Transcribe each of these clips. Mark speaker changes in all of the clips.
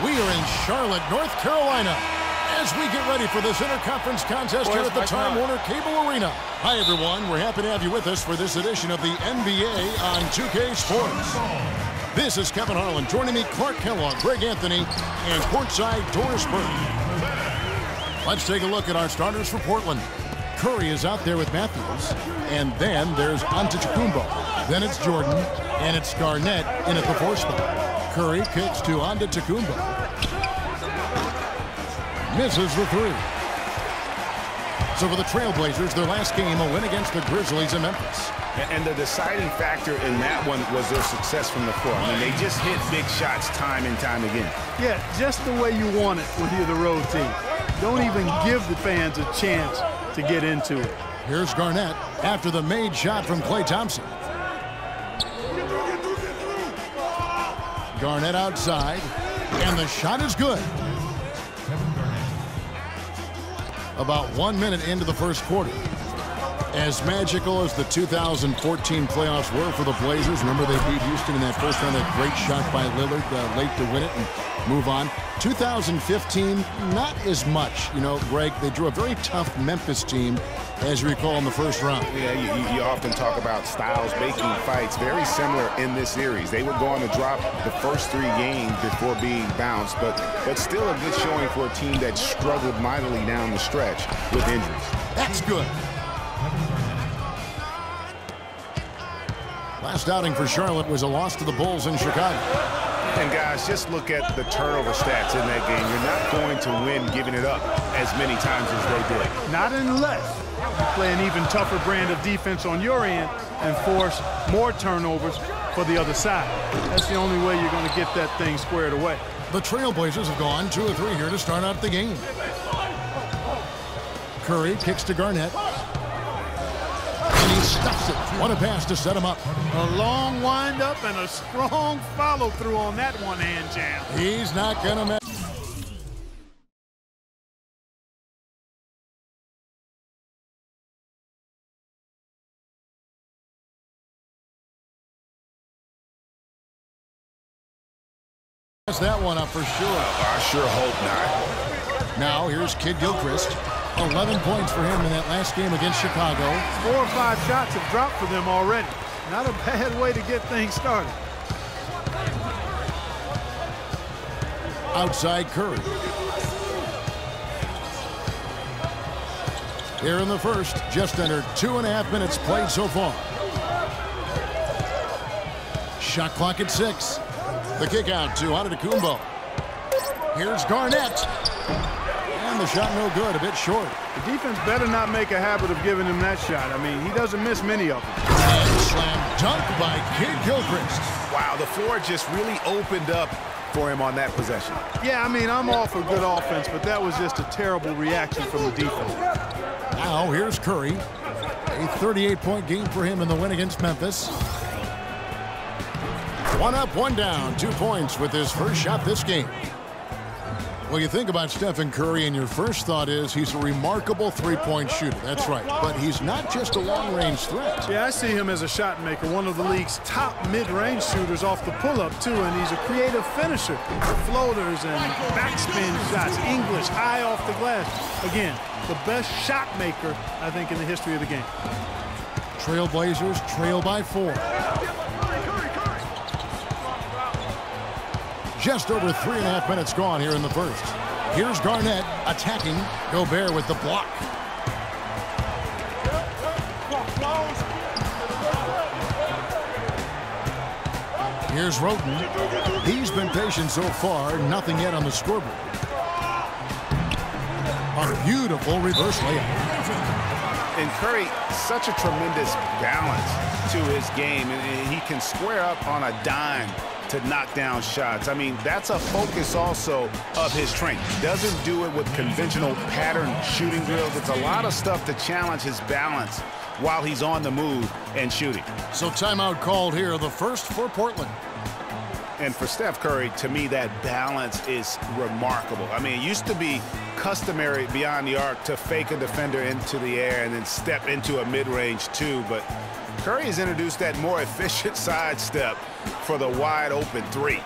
Speaker 1: We are in Charlotte, North Carolina, as we get ready for this interconference contest here at the Time Warner Cable Arena. Hi, everyone. We're happy to have you with us for this edition of the NBA on 2K Sports. This is Kevin Harlan. Joining me, Clark Kellogg, Greg Anthony, and courtside Doris Burke. Let's take a look at our starters for Portland. Curry is out there with Matthews, and then there's Antetokounmpo. Then it's Jordan, and it's Garnett in at the 4 spot. Curry kicks to Antetokounmpo. Misses the 3. So for the Trailblazers, their last game, a win against the Grizzlies in Memphis.
Speaker 2: And the deciding factor in that one was their success from the floor. I mean, they just hit big shots time and time again.
Speaker 3: Yeah, just the way you want it when you're the road team. Don't even give the fans a chance to get into it.
Speaker 1: Here's Garnett after the made shot from Klay Thompson. Garnett outside, and the shot is good. About 1 minute into the first quarter. As magical as the 2014 playoffs were for the Blazers, remember they beat Houston in that first round, that great shot by Lillard late to win it and move on. 2015, not as much. You know, Greg, they drew a very tough Memphis team, as you recall, in the first round.
Speaker 2: Yeah, you often talk about styles making fights. Very similar in this series. They would go on to drop the first 3 games before being bounced, but still a good showing for a team that struggled mightily down the stretch with injuries.
Speaker 1: That's good. Last outing for Charlotte was a loss to the Bulls in Chicago.
Speaker 2: And guys, just look at the turnover stats in that game. You're not going to win giving it up as many times as they did.
Speaker 3: Not unless you play an even tougher brand of defense on your end and force more turnovers for the other side. That's the only way you're going to get that thing squared away.
Speaker 1: The Trailblazers have gone 2 of 3 here to start out the game. Curry kicks to Garnett. And he stuffs it. What a pass to set him up.
Speaker 3: A long windup and a strong follow-through on that one-hand jam.
Speaker 1: He's not going to miss. That one up for sure.
Speaker 2: I sure hope not.
Speaker 1: Now here's Kid Gilchrist. 11 points for him in that last game against Chicago.
Speaker 3: 4 or 5 shots have dropped for them already. Not a bad way to get things started.
Speaker 1: Outside Curry. Here in the first, just under 2.5 minutes played so far. Shot clock at 6. The kick out to Antetokounmpo. Here's Garnett. And the shot no good, a bit short.
Speaker 3: The defense better not make a habit of giving him that shot. I mean, he doesn't miss many of them.
Speaker 1: And slam dunk by Kid Gilchrist.
Speaker 2: Wow, the floor just really opened up for him on that possession.
Speaker 3: Yeah, I mean, I'm all for good offense, but that was just a terrible reaction from the defense.
Speaker 1: Now here's Curry. A 38-point game for him in the win against Memphis. 1 up, 1 down, 2 points with his first shot this game. Well, you think about Stephen Curry, and your first thought is he's a remarkable 3-point shooter. That's right. But he's not just a long-range threat.
Speaker 3: Yeah, I see him as a shot maker, one of the league's top mid-range shooters off the pull-up, too, and he's a creative finisher. Floaters and backspin shots, English, high off the glass. Again, the best shot maker, I think, in the history of the game.
Speaker 1: Trailblazers trail by 4. Just over 3.5 minutes gone here in the first. Here's Garnett attacking. Gobert with the block. Here's Roten. He's been patient so far. Nothing yet on the scoreboard. A beautiful reverse layup.
Speaker 2: And Curry, such a tremendous balance to his game. And he can square up on a dime to knock down shots. I mean, that's a focus also of his training. Doesn't do it with conventional pattern shooting drills. It's a lot of stuff to challenge his balance while he's on the move and shooting.
Speaker 1: So timeout called here, the first for Portland.
Speaker 2: And for Steph Curry, to me, that balance is remarkable. I mean, it used to be customary beyond the arc to fake a defender into the air and then step into a mid-range two, but Curry has introduced that more efficient sidestep for the wide-open 3.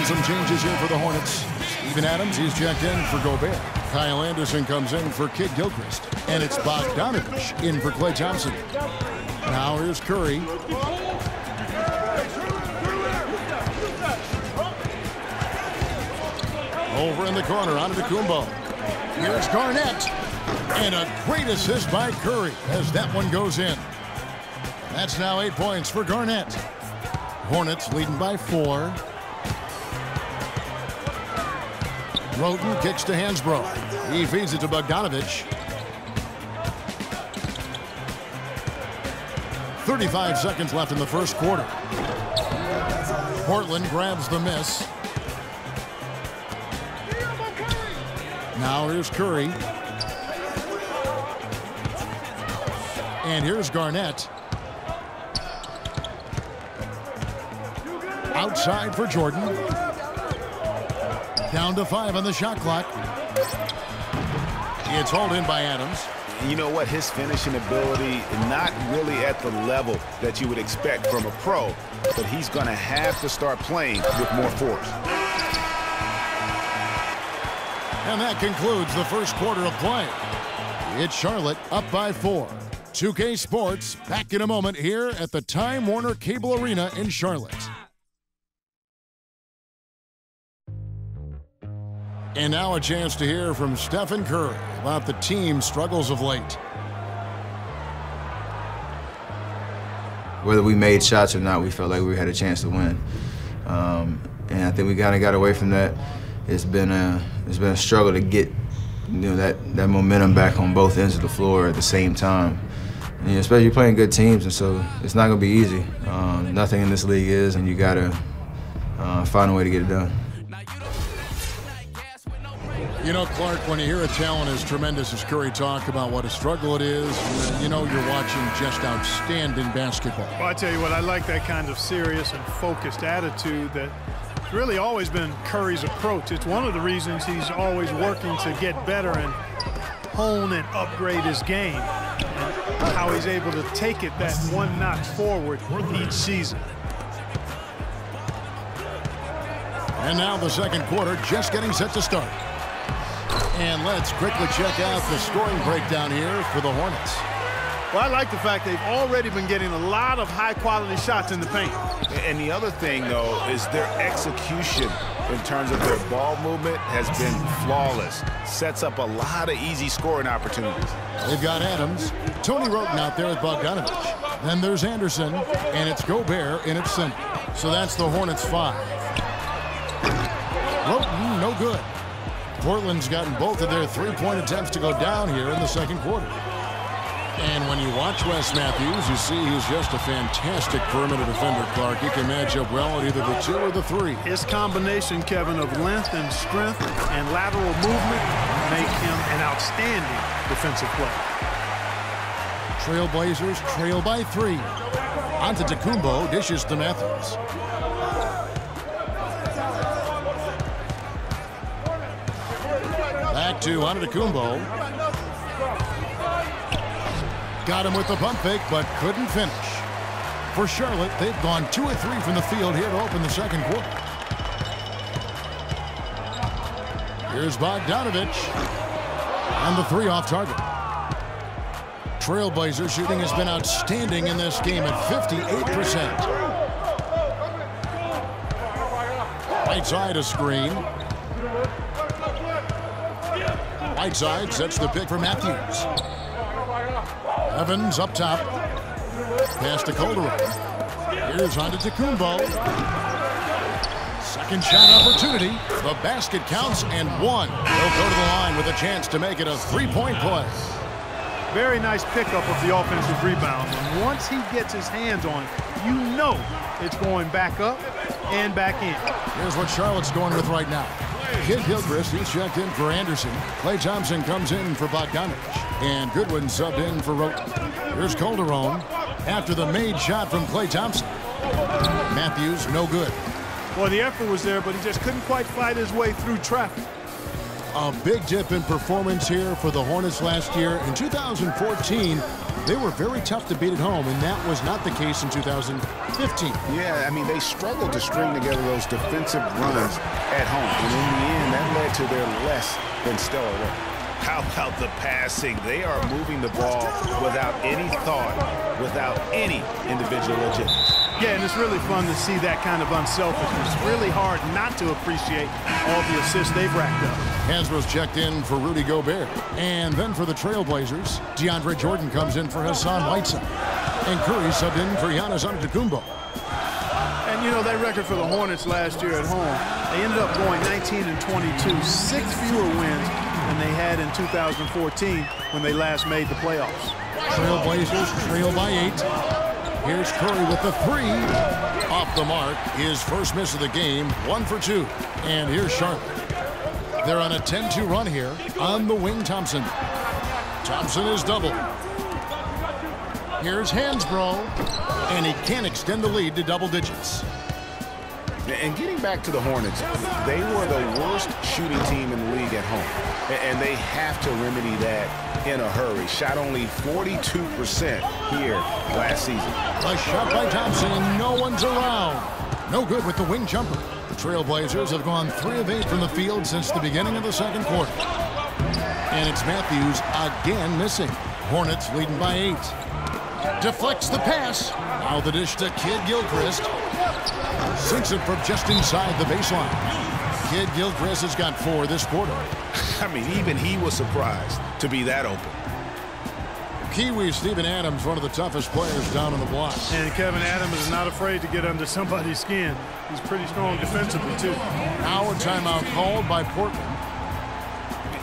Speaker 1: And some changes here for the Hornets. Steven Adams, he's checked in for Gobert. Kyle Anderson comes in for Kid Gilchrist. And it's Bogdanovich in for Klay Thompson. Now here's Curry. Over in the corner, onto Kumbo. Here's Garnett. And a great assist by Curry as that one goes in. That's now 8 points for Garnett. Hornets leading by 4. Roten kicks to Hansbrough. He feeds it to Bogdanovich. 35 seconds left in the first quarter. Portland grabs the miss. Now here's Curry. And here's Garnett. Outside for Jordan. Down to 5 on the shot clock. It's hauled in by Adams.
Speaker 2: You know what? His finishing ability, not really at the level that you would expect from a pro, but he's going to have to start playing with more force.
Speaker 1: And that concludes the first quarter of play. It's Charlotte up by 4. 2K Sports back in a moment here at the Time Warner Cable Arena in Charlotte. And now a chance to hear from Stephen Curry about the team's struggles of late.
Speaker 4: Whether we made shots or not, we felt like we had a chance to win. And I think we kind of got away from that. It's been a struggle to get that momentum back on both ends of the floor at the same time. And, especially playing good teams, and so it's not going to be easy. Nothing in this league is, and you got to find a way to get it done.
Speaker 1: You know, Clark, when you hear a talent as tremendous as Curry talk about what a struggle it is, you know you're watching just outstanding basketball.
Speaker 3: Well, I tell you what, I like that kind of serious and focused attitude that really always been Curry's approach. It's one of the reasons he's always working to get better and hone and upgrade his game, and how he's able to take it that one notch forward each season.
Speaker 1: And now the second quarter just getting set to start. And let's quickly check out the scoring breakdown here for the Hornets.
Speaker 3: Well, I like the fact they've already been getting a lot of high-quality shots in the paint.
Speaker 2: And the other thing, though, is their execution in terms of their ball movement has been flawless. Sets up a lot of easy scoring opportunities.
Speaker 1: They've got Adams, Tony Roten out there with Bogdanovich. Then there's Anderson, and it's Gobert in its center. So that's the Hornets' 5. Roten, no good. Portland's gotten both of their three-point attempts to go down here in the second quarter. And when you watch Wes Matthews, you see he's just a fantastic perimeter defender, Clark. He can match up well at either the 2 or the 3.
Speaker 3: His combination, Kevin, of length and strength and lateral movement make him an outstanding defensive player.
Speaker 1: Trailblazers trail by 3. Antetokounmpo dishes to Matthews. Back to Antetokounmpo. Got him with the pump fake, but couldn't finish. For Charlotte, they've gone 2 of 3 from the field here to open the second quarter. Here's Bogdanovich. And the 3 off target. Trailblazer shooting has been outstanding in this game at 58%. Right side a screen. Right side sets the pick for Matthews. Evans up top. Pass to Calderon. Here's Antetokounmpo. Second shot opportunity. The basket counts and 1. He'll go to the line with a chance to make it a 3-point play.
Speaker 3: Very nice pickup of the offensive rebound. And once he gets his hands on it, you know it's going back up and back in.
Speaker 1: Here's what Charlotte's going with right now. Kid Gilchrist, he's checked in for Anderson. Klay Thompson comes in for Bogdanovich. And Goodwin subbed in for Roten. Here's Calderon after the made shot from Klay Thompson. Matthews, no good.
Speaker 3: Well, the effort was there, but he just couldn't quite fight his way through traffic.
Speaker 1: A big dip in performance here for the Hornets last year. In 2014, They were very tough to beat at home, and that was not the case in 2015.
Speaker 2: Yeah, I mean, they struggled to string together those defensive runs at home. And in the end, that led to their less than stellar work. How about the passing? They are moving the ball without any thought, without any individual agility.
Speaker 3: Yeah, and it's really fun to see that kind of unselfishness. It's really hard not to appreciate all the assists they've racked up.
Speaker 1: Hansbrough's checked in for Rudy Gobert. And then for the Trailblazers, DeAndre Jordan comes in for Hassan Whiteside. And Curry subbed in for Giannis Antetokounmpo.
Speaker 3: And, you know, that record for the Hornets last year at home, they ended up going 19-22, 6 fewer wins than they had in 2014 when they last made the playoffs.
Speaker 1: Trailblazers trail by 8. Here's Curry with the 3. Off the mark. His first miss of the game, 1 for 2. And here's Charlotte. They're on a 10-2 run here. On the wing, Thompson. Thompson is doubled. Here's Hansbrough. And he can't extend the lead to double digits.
Speaker 2: And getting back to the Hornets, they were the worst shooting team in the league at home. And they have to remedy that in a hurry. Shot only 42% here last season.
Speaker 1: A shot by Thompson, and no one's around. No good with the wing jumper. The Trailblazers have gone 3 of 8 from the field since the beginning of the second quarter. And it's Matthews again missing. Hornets leading by 8. Deflects the pass. Now the dish to Kid Gilchrist. Sinks it from just inside the baseline. Kid Gilchrist has got 4 this quarter.
Speaker 2: I mean, even he was surprised to be that open.
Speaker 1: Kiwi Steven Adams, one of the toughest players down on the block.
Speaker 3: And Kevin Adams is not afraid to get under somebody's skin. He's pretty strong defensively, too.
Speaker 1: Now a timeout called by Portland.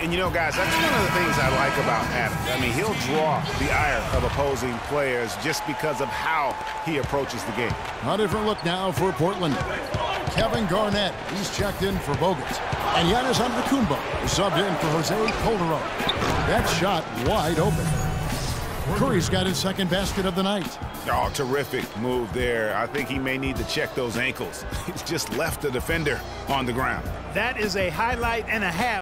Speaker 2: And, you know, guys, that's one of the things I like about Adams. I mean, he'll draw the ire of opposing players just because of how he approaches the game.
Speaker 1: A different look now for Portland. Kevin Garnett, he's checked in for Bogut. And Giannis Antetokounmpo is subbed in for Jose Calderon. That shot wide open. Curry's got his second basket of the night.
Speaker 2: Oh, terrific move there. I think he may need to check those ankles. He's just left the defender on the ground.
Speaker 3: That is a highlight and a half.